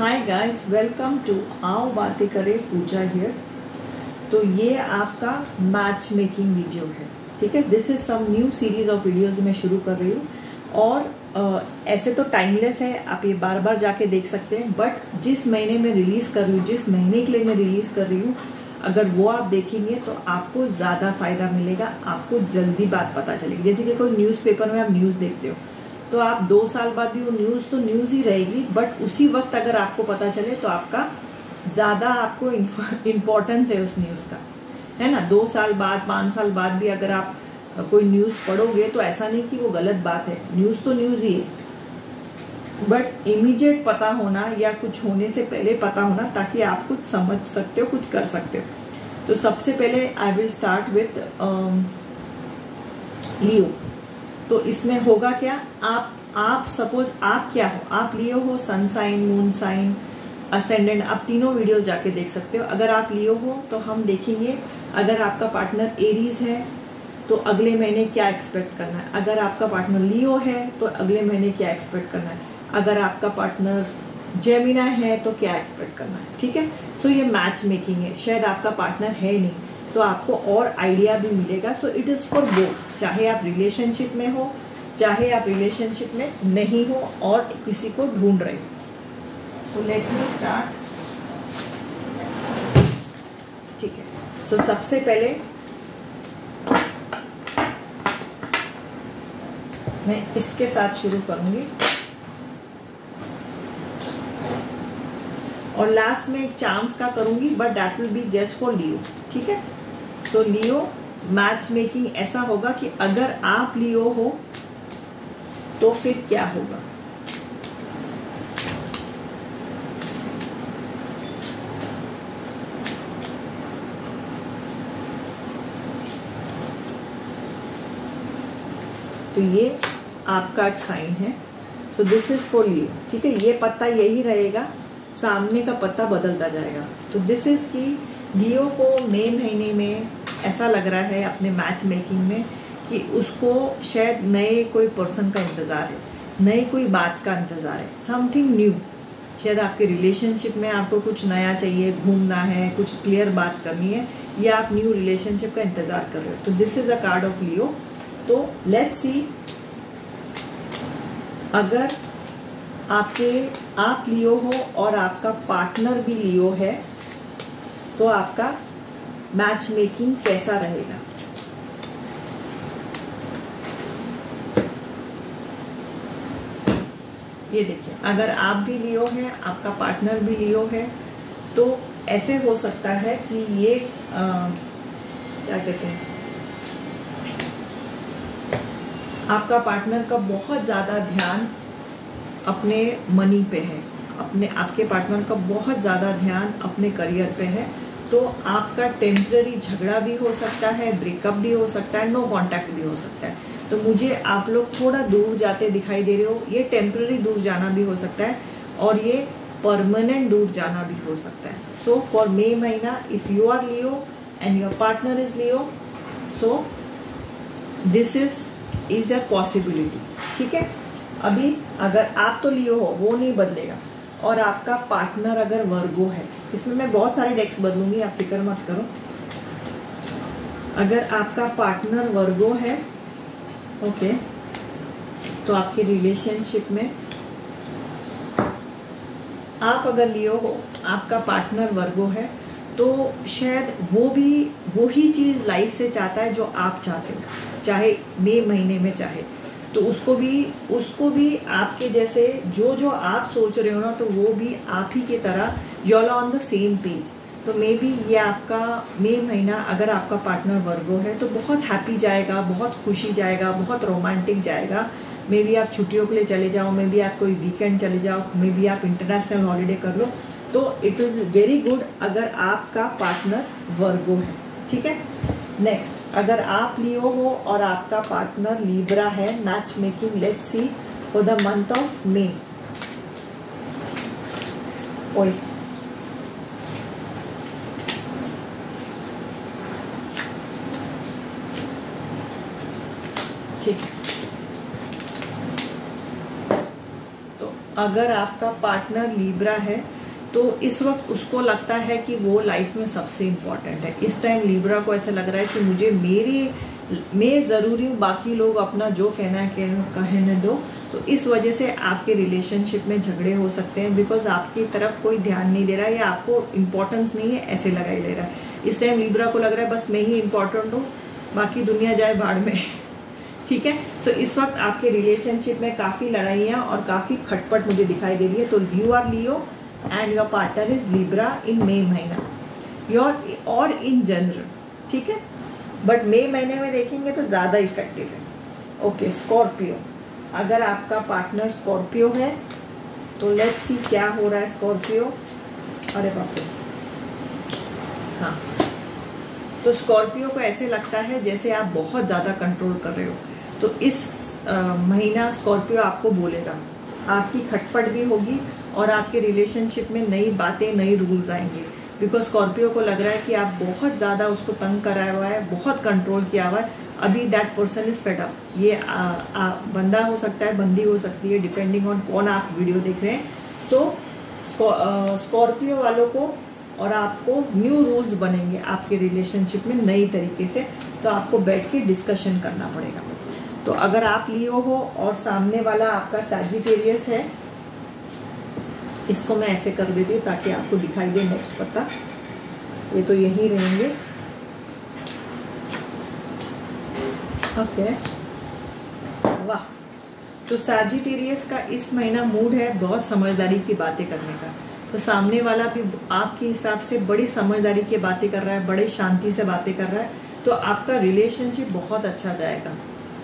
Hi guys, welcome to आओ बातें करें पूजा हियर। तो ये आपका मैच मेकिंग वीडियो है, ठीक है। This is some new series of videos मैं शुरू कर रही हूँ और ऐसे तो टाइमलेस है, आप ये बार बार जाके देख सकते हैं। बट जिस महीने में रिलीज़ कर रही हूँ, जिस महीने के लिए मैं रिलीज़ कर रही हूँ, अगर वो आप देखेंगे तो आपको ज़्यादा फ़ायदा मिलेगा, आपको जल्दी बात पता चलेगी। जैसे कि कोई न्यूज़पेपर में आप न्यूज़ देखते हो तो आप 2 साल बाद भी वो न्यूज़ तो न्यूज़ ही रहेगी, बट उसी वक्त अगर आपको पता चले तो आपका ज़्यादा आपको इम्पोर्टेंस है उस न्यूज़ का, है ना। 2 साल बाद 5 साल बाद भी अगर आप कोई न्यूज़ पढ़ोगे तो ऐसा नहीं कि वो गलत बात है, न्यूज़ तो न्यूज़ ही है, बट इमीडिएट पता होना या कुछ होने से पहले पता होना, ताकि आप कुछ समझ सकते हो, कुछ कर सकते हो। तो सबसे पहले आई विल स्टार्ट विथ लियो। तो इसमें होगा क्या, आप सपोज आप क्या हो, आप लियो हो, sun sign, moon sign, ascendant, आप तीनों वीडियोस जाके देख सकते हो। अगर आप लियो हो तो हम देखेंगे अगर आपका पार्टनर एरीज है तो अगले महीने क्या एक्सपेक्ट करना है, अगर आपका पार्टनर लियो है तो अगले महीने क्या एक्सपेक्ट करना है, अगर आपका पार्टनर जेमिना है तो क्या एक्सपेक्ट करना है, ठीक है। सो ये मैच मेकिंग है, शायद आपका पार्टनर है नहीं तो आपको और आइडिया भी मिलेगा। So it is for both, चाहे आप रिलेशनशिप में हो, चाहे आप रिलेशनशिप में नहीं हो और किसी को ढूंढ रहे हो। सो लेट मी स्टार्ट, ठीक है। सो सबसे पहले मैं इसके साथ शुरू करूंगी और लास्ट में एक चांस का करूंगी, but that will be just for Leo, ठीक है। सो लियो मैच मेकिंग ऐसा होगा कि अगर आप लियो हो तो फिर क्या होगा। तो ये आपका एक साइन है। सो दिस इज फॉर लियो, ठीक है। ये पत्ता यही रहेगा, सामने का पत्ता बदलता जाएगा। तो दिस इज की लियो को मई महीने में ऐसा लग रहा है अपने मैच मेकिंग में कि उसको शायद नए कोई पर्सन का इंतज़ार है, नई कोई बात का इंतज़ार है, समथिंग न्यू। शायद आपके रिलेशनशिप में आपको कुछ नया चाहिए, घूमना है, कुछ क्लियर बात करनी है, या आप न्यू रिलेशनशिप का इंतज़ार कर रहे हो। तो this is a card of Leo. तो लेट्स सी, अगर आप लियो हो और आपका पार्टनर भी लियो है तो आपका मैच मेकिंग कैसा रहेगा। ये देखिए, अगर आप भी लियो है, आपका पार्टनर भी लियो है, तो ऐसे हो सकता है कि ये क्या कहते हैं, आपका पार्टनर का बहुत ज़्यादा ध्यान अपने मनी पे है, आपके पार्टनर का बहुत ज़्यादा ध्यान अपने करियर पे है। तो आपका टेम्पररी झगड़ा भी हो सकता है, ब्रेकअप भी हो सकता है, नो कांटेक्ट भी हो सकता है। तो मुझे आप लोग थोड़ा दूर जाते दिखाई दे रहे हो। ये टेम्पररी दूर जाना भी हो सकता है और ये परमानेंट दूर जाना भी हो सकता है। सो फॉर मई महीना, if you are Leo and your partner is Leo, so this is a possibility, ठीक है। अभी अगर आप तो लियो हो, वो नहीं बदलेगा, और आपका पार्टनर अगर वर्गो है, इसमें मैं बहुत सारे डेक्स बदलूंगी, आप फिक्र मत करो। अगर आपका पार्टनर वर्गो है, ओके, तो आपके रिलेशनशिप में आप अगर लियो हो, आपका पार्टनर वर्गो है, तो शायद वो भी वही चीज़ लाइफ से चाहता है जो आप चाहते हो, चाहे मई महीने में चाहे, तो उसको भी आपके जैसे जो आप सोच रहे हो ना, तो वो भी आप ही की तरह, you are on the same page. तो मे बी ये आपका मई महीना, अगर आपका पार्टनर वर्गो है तो बहुत हैप्पी जाएगा, बहुत खुशी जाएगा, बहुत रोमांटिक जाएगा। मे बी आप छुट्टियों के लिए चले जाओ, मे बी आप कोई वीकेंड चले जाओ, मे बी आप इंटरनेशनल हॉलीडे कर लो। तो इट इज़ वेरी गुड अगर आपका पार्टनर वर्गो है, ठीक है। नेक्स्ट, अगर आप लियो हो और आपका पार्टनर लीब्रा है, match making, let's see for the month of May. ओए, ठीक है। तो अगर आपका पार्टनर लिब्रा है तो इस वक्त उसको लगता है कि वो लाइफ में सबसे इम्पोर्टेंट है। इस टाइम लिब्रा को ऐसा लग रहा है कि मुझे मैं ज़रूरी हूँ, बाकी लोग अपना जो कहना है कहने दो। तो इस वजह से आपके रिलेशनशिप में झगड़े हो सकते हैं, बिकॉज आपकी तरफ कोई ध्यान नहीं दे रहा है या आपको इम्पोर्टेंस नहीं है, ऐसे लगा ही ले रहा है। इस टाइम लिब्रा को लग रहा है बस मैं ही इम्पोर्टेंट हूँ, बाकी दुनिया जाए बाढ़ में। ठीक है, सो इस वक्त आपके रिलेशनशिप में काफ़ी लड़ाइयाँ और काफ़ी खटपट मुझे दिखाई दे रही है। तो you are Leo and your partner is Libra in May महीना योर और इन जनरल। ठीक है, बट मई महीने में देखेंगे तो ज़्यादा इफेक्टिव है। ओके, स्कॉर्पियो, अगर आपका पार्टनर स्कॉर्पियो है तो लेट्स सी क्या हो रहा है स्कॉर्पियो। अरे बाप रे, हाँ, तो स्कॉर्पियो को ऐसे लगता है जैसे आप बहुत ज़्यादा कंट्रोल कर रहे हो। तो इस महीना स्कॉर्पियो आपको बोलेगा, आपकी खटपट भी होगी और आपके रिलेशनशिप में नई बातें, नई रूल्स आएंगे। बिकॉज स्कॉर्पियो को लग रहा है कि आप बहुत ज़्यादा उसको तंग कराया हुआ है, बहुत कंट्रोल किया हुआ है। अभी that person is fed up. ये बंदा हो सकता है, बंदी हो सकती है, डिपेंडिंग ऑन कौन आप वीडियो देख रहे हैं। सो स्कॉर्पियो वालों को और आपको न्यू रूल्स बनेंगे आपके रिलेशनशिप में नई तरीके से, तो आपको बैठ के डिस्कशन करना पड़ेगा। तो अगर आप लियो हो और सामने वाला आपका सैजिटेरियस है, इसको मैं ऐसे कर देती हूँ ताकि आपको दिखाई दे नेक्स्ट पत्ता। ये तो यहीं रहेंगे। ओके, वाह। तो सैजिटेरियस का इस महीना मूड है बहुत समझदारी की बातें करने का। तो सामने वाला भी आपके हिसाब से बड़ी समझदारी की बातें कर रहा है, बड़ी शांति से बातें कर रहा है, तो आपका रिलेशनशिप बहुत अच्छा जाएगा।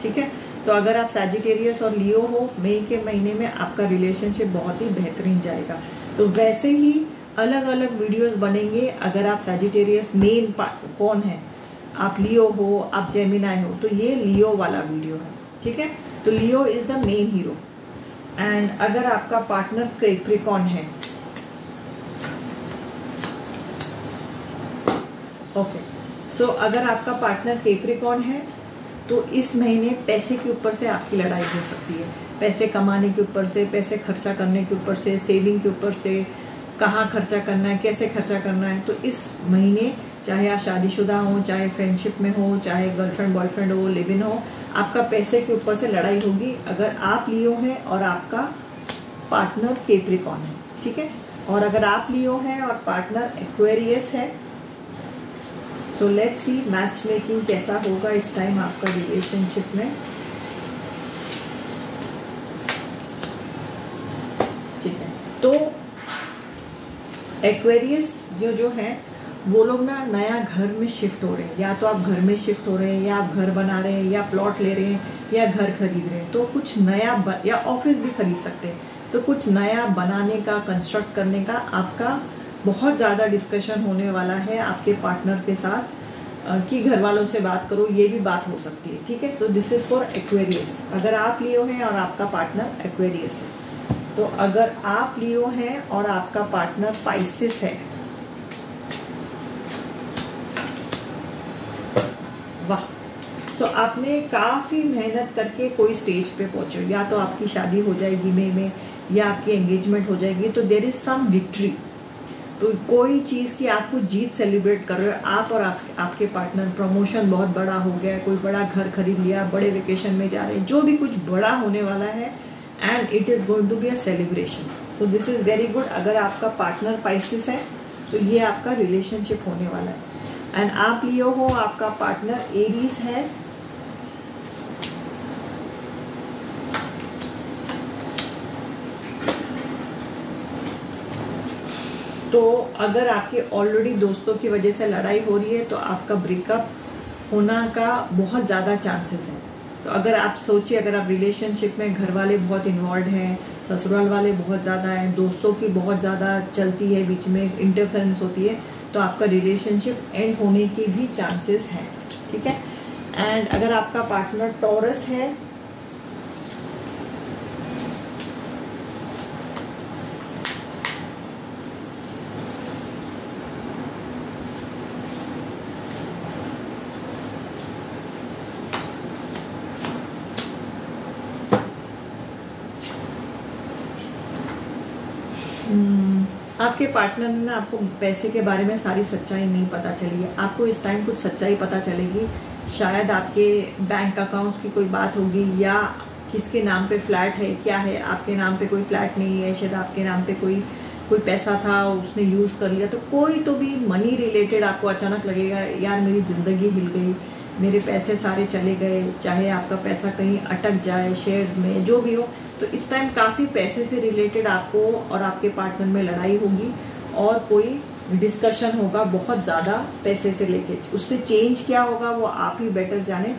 ठीक है, तो अगर आप सैजिटेरियस और लियो हो, मई के महीने में आपका रिलेशनशिप बहुत ही बेहतरीन जाएगा। तो वैसे ही अलग अलग वीडियोस बनेंगे। अगर आप सैजिटेरियस मेन कौन है, आप लियो हो, आप जेमिनाई हो, तो ये लियो वाला वीडियो है। ठीक है, तो Leo is the main hero. And अगर आपका पार्टनर कैप्रिकॉर्न है, ओके, सो अगर आपका पार्टनर कैप्रिकॉर्न है तो इस महीने पैसे के ऊपर से आपकी लड़ाई हो सकती है। पैसे कमाने के ऊपर से, पैसे खर्चा करने के ऊपर से, सेविंग के ऊपर से, कहाँ खर्चा करना है, कैसे खर्चा करना है। तो इस महीने चाहे आप शादीशुदा हो, चाहे फ्रेंडशिप में हो, चाहे गर्लफ्रेंड बॉयफ्रेंड हो, लिव इन हो, आपका पैसे के ऊपर से लड़ाई होगी अगर आप लियो हैं और आपका पार्टनर कैप्रिकॉर्न है। ठीक है, और अगर आप लियो हैं और पार्टनर एक्वेरियस है, so let's see match making कैसा होगा इस टाइम आपका रिलेशनशिप में। ठीक है, तो एक्वेरियस जो है वो लोग ना नया घर में शिफ्ट हो रहे हैं, या तो आप घर में शिफ्ट हो रहे हैं, या आप घर बना रहे हैं, या प्लॉट ले रहे हैं, या घर खरीद रहे हैं। तो कुछ नया या ऑफिस भी खरीद सकते हैं। तो कुछ नया बनाने का, कंस्ट्रक्ट करने का आपका बहुत ज़्यादा डिस्कशन होने वाला है आपके पार्टनर के साथ, कि घर वालों से बात करो, ये भी बात हो सकती है। ठीक है, तो दिस इज फॉर एक्वेरियस। अगर आप लियो हैं और आपका पार्टनर एक्वेरियस है, तो अगर आप लियो हैं और आपका पार्टनर पाइसेस है, वाह, तो आपने काफ़ी मेहनत करके कोई स्टेज पे पहुंचे, या तो आपकी शादी हो जाएगी मई में, या आपकी एंगेजमेंट हो जाएगी, तो देयर इज सम विक्ट्री। तो कोई चीज़ की आपको जीत सेलिब्रेट कर रहे हो आप और आपके पार्टनर। प्रमोशन बहुत बड़ा हो गया, कोई बड़ा घर खरीद लिया, बड़े वेकेशन में जा रहे हैं, जो भी कुछ बड़ा होने वाला है, and it is going to be a celebration. So this is very good. अगर आपका पार्टनर पाइसेस है तो ये आपका रिलेशनशिप होने वाला है। एंड आप लियो हो, आपका पार्टनर एरीज है, तो अगर आपके ऑलरेडी दोस्तों की वजह से लड़ाई हो रही है तो आपका ब्रेकअप होना का बहुत ज़्यादा चांसेस हैं। तो अगर आप सोचिए, अगर आप रिलेशनशिप में घर वाले बहुत इन्वॉल्व हैं, ससुराल वाले बहुत ज़्यादा हैं, दोस्तों की बहुत ज़्यादा चलती है, बीच में इंटरफेरेंस होती है, तो आपका रिलेशनशिप एंड होने की भी चांसेस हैं। ठीक है, एंड अगर आपका पार्टनर टॉरस है, आपके पार्टनर ने ना आपको पैसे के बारे में सारी सच्चाई नहीं पता चली है। आपको इस टाइम कुछ सच्चाई पता चलेगी। शायद आपके बैंक अकाउंट्स की कोई बात होगी, या किसके नाम पे फ्लैट है, क्या है, आपके नाम पे कोई फ्लैट नहीं है, शायद आपके नाम पे कोई पैसा था उसने यूज़ कर लिया। तो कोई तो भी मनी रिलेटेड आपको अचानक लगेगा, यार मेरी ज़िंदगी हिल गई, मेरे पैसे सारे चले गए, चाहे आपका पैसा कहीं अटक जाए शेयर्स में, जो भी हो। तो इस टाइम काफ़ी पैसे से रिलेटेड आपको और आपके पार्टनर में लड़ाई होगी, और कोई डिस्कशन होगा बहुत ज़्यादा पैसे से लेके। उससे चेंज क्या होगा वो आप ही बेटर जाने।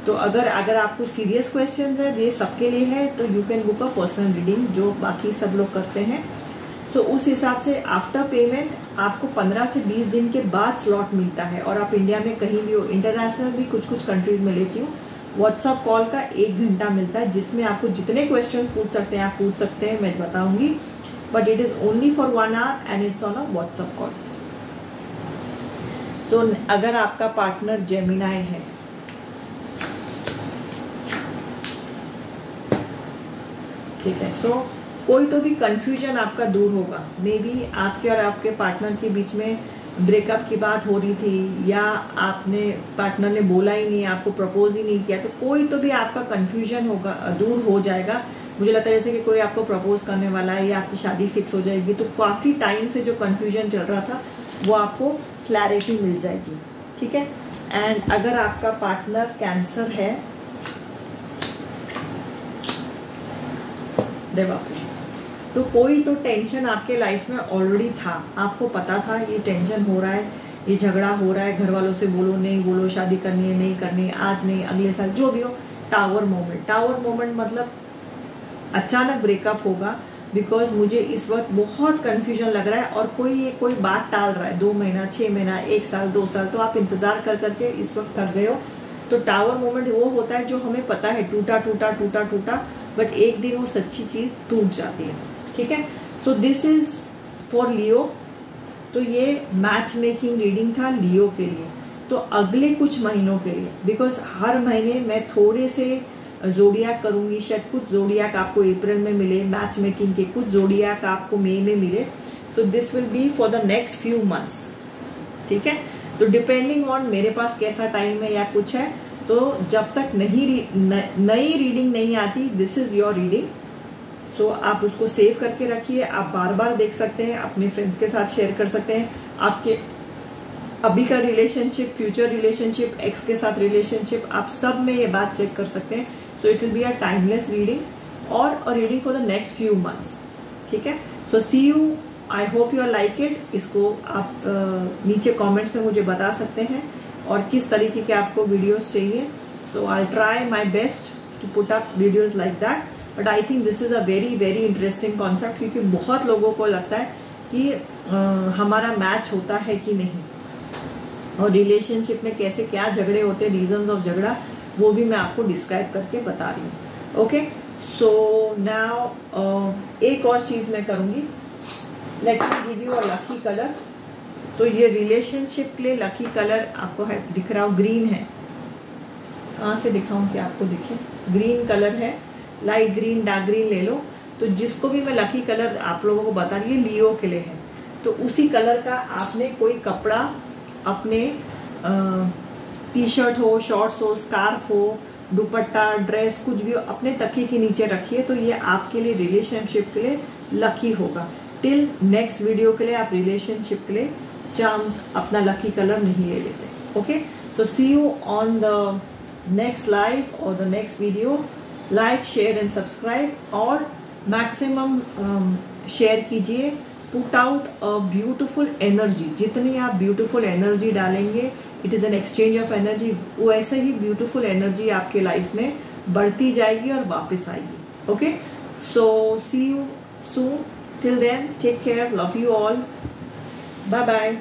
तो अगर आपको सीरियस क्वेश्चंस है, ये सबके लिए है, तो you can book a personal reading, जो बाकी सब लोग करते हैं। सो उस हिसाब से आफ्टर पेमेंट आपको 15 से 20 दिन के बाद स्लॉट मिलता है, और आप इंडिया में कहीं भी हो, इंटरनेशनल भी कुछ कंट्रीज में लेती हूँ। व्हाट्सअप कॉल का 1 घंटा मिलता है, जिसमें आपको जितने क्वेश्चन पूछ सकते हैं आप पूछ सकते हैं, मैं बताऊंगी। But it is only for 1 hour and it's on a WhatsApp call. So अगर आपका पार्टनर जेमिनाई है, ठीक है, सो कोई तो भी कंफ्यूजन आपका दूर होगा। मे बी आपके और आपके पार्टनर के बीच में ब्रेकअप की बात हो रही थी, या आपने पार्टनर ने बोला ही नहीं, आपको प्रपोज ही नहीं किया, तो कोई तो भी आपका कंफ्यूजन होगा, दूर हो जाएगा। मुझे लगता है जैसे कि कोई आपको प्रपोज करने वाला है, या आपकी शादी फिक्स हो जाएगी। तो काफ़ी टाइम से जो कंफ्यूजन चल रहा था वो आपको क्लैरिटी मिल जाएगी, ठीक है। एंड अगर आपका पार्टनर कैंसर है, तो कोई तो टेंशन आपके लाइफ में ऑलरेडी था, आपको पता था ये टेंशन हो रहा है, ये झगड़ा हो रहा है, घर वालों से बोलो नहीं बोलो, शादी करनी है नहीं करनी है, आज नहीं अगले साल, जो भी हो। टावर मोमेंट मतलब अचानक ब्रेकअप होगा, बिकॉज मुझे इस वक्त बहुत कन्फ्यूजन लग रहा है, और कोई बात टाल रहा है, 2 महीना 6 महीना 1 साल 2 साल, तो आप इंतजार कर करके इस वक्त थक गए हो। तो टावर मोमेंट वो होता है जो हमें पता है टूटा, बट एक दिन वो सच्ची चीज़ टूट जाती है, ठीक है। सो दिस इज फॉर लियो। तो ये मैच मेकिंग रीडिंग था लियो के लिए। तो अगले कुछ महीनों के लिए, बिकॉज हर महीने मैं थोड़े से जोडियाक करूंगी, शायद कुछ जोडियाक आपको अप्रैल में मिले मैच मेकिंग के, कुछ जोडियाक आपको मई में मिले। So this will be for the next few months, ठीक है। तो डिपेंडिंग ऑन मेरे पास कैसा टाइम है या कुछ है, तो जब तक नई रीडिंग नहीं आती, दिस इज योर रीडिंग। सो आप उसको सेव करके रखिए, आप बार बार देख सकते हैं, अपने फ्रेंड्स के साथ शेयर कर सकते हैं, आपके अभी का रिलेशनशिप, फ्यूचर रिलेशनशिप, एक्स के साथ रिलेशनशिप, आप सब में ये बात चेक कर सकते हैं। So it will be a timeless reading और a reading for the next few months, ठीक है। So see you, I hope you are like it. इसको आप नीचे कमेंट्स में मुझे बता सकते हैं, और किस तरीके के आपको वीडियोस चाहिए। So I try my best to put up videos like that, but I think this is a very very interesting concept, क्योंकि बहुत लोगों को लगता है कि हमारा मैच होता है कि नहीं, और रिलेशनशिप में कैसे क्या झगड़े होते हैं, रीजंस ऑफ झगड़ा, वो भी मैं आपको डिस्क्राइब करके बता रही हूँ। ओके, सो नाउ एक और चीज़ मैं करूँगी, let me give you a lucky colour. तो ये रिलेशनशिप के लिए लकी कलर आपको है, दिख रहा हो, ग्रीन है। कहाँ से दिखाऊं कि आपको दिखे? ग्रीन कलर है, लाइट ग्रीन, डार्क ग्रीन ले लो। तो जिसको भी मैं लकी कलर आप लोगों को बता रही, ये लियो के लिए है। तो उसी कलर का आपने कोई कपड़ा अपने टी शर्ट हो, शॉर्ट्स हो, स्कार्फ हो, दुपट्टा, ड्रेस, कुछ भी हो, अपने तकिए के नीचे रखिए। तो ये आपके लिए रिलेशनशिप के लिए लकी होगा। टिल नेक्स्ट वीडियो के लिए आप रिलेशनशिप के लिए चार्म्स अपना लकी कलर नहीं ले लेते। Okay, so see you on the next live और the next video. Like, share and subscribe, और मैक्सिमम शेयर कीजिए। Put out a beautiful energy, जितनी आप ब्यूटिफुल एनर्जी डालेंगे, it is an exchange of energy, वैसे ही ब्यूटिफुल एनर्जी आपके life में बढ़ती जाएगी और वापस आएगी। Okay, so see you soon, till then take care, love you all, bye bye.